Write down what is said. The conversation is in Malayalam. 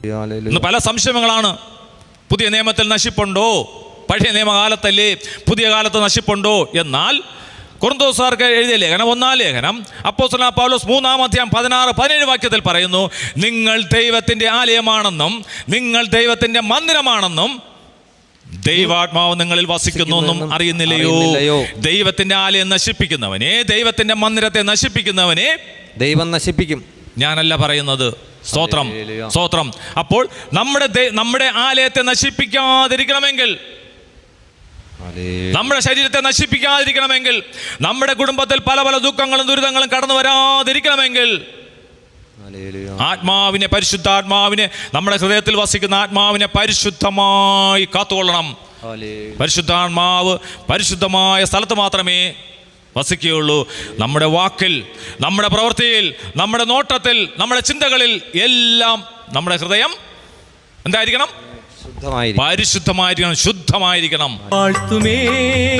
ഇന്ന് പല സംശയങ്ങളാണ്. പുതിയ നിയമത്തിൽ നശിപ്പുണ്ടോ? പഴയ നിയമകാലത്തല്ലേ? പുതിയ കാലത്ത് നശിപ്പുണ്ടോ? എന്നാൽ കൊരിന്തോസ്യർക്ക് എഴുതിയ ലേഖനം 1-ാം ലേഖനം അപ്പോസ്തലനായ പൗലോസ് 3-ാം അധ്യായം 16-17 വാക്യത്തിൽ പറയുന്നു, നിങ്ങൾ ദൈവത്തിൻ്റെ ആലയമാണെന്നും നിങ്ങൾ ദൈവത്തിൻ്റെ മന്ദിരമാണെന്നും ദൈവാത്മാവ് നിങ്ങളിൽ വസിക്കുന്നു എന്നും അറിയുന്നില്ലയോ? ദൈവത്തിന്റെ ആലയം നശിപ്പിക്കുന്നവനെ, ദൈവത്തിന്റെ മന്ദിരത്തെ നശിപ്പിക്കുന്നവനെ ദൈവം നശിപ്പിക്കും. ഞാനല്ല പറയുന്നത്. സ്തോത്രം, സ്തോത്രം. അപ്പോൾ നമ്മുടെ ആലയത്തെ നശിപ്പിക്കാതിരിക്കണമെങ്കിൽ, നമ്മുടെ ശരീരത്തെ നശിപ്പിക്കാതിരിക്കണമെങ്കിൽ, നമ്മുടെ കുടുംബത്തിൽ പല പല ദുഃഖങ്ങളും ദുരിതങ്ങളും കടന്നു വരാതിരിക്കണമെങ്കിൽ ആത്മാവിനെ, പരിശുദ്ധാത്മാവിനെ, നമ്മുടെ ഹൃദയത്തിൽ വസിക്കുന്ന ആത്മാവിനെ പരിശുദ്ധമായി കാത്തുകൊള്ളണം. പരിശുദ്ധാത്മാവ് പരിശുദ്ധമായ സ്ഥലത്ത് മാത്രമേ വസിക്കുകയുള്ളൂ. നമ്മുടെ വാക്കിൽ, നമ്മുടെ പ്രവൃത്തിയിൽ, നമ്മുടെ നോട്ടത്തിൽ, നമ്മുടെ ചിന്തകളിൽ എല്ലാം നമ്മുടെ ഹൃദയം എന്തായിരിക്കണം? പരിശുദ്ധമായിരിക്കണം, ശുദ്ധമായിരിക്കണം.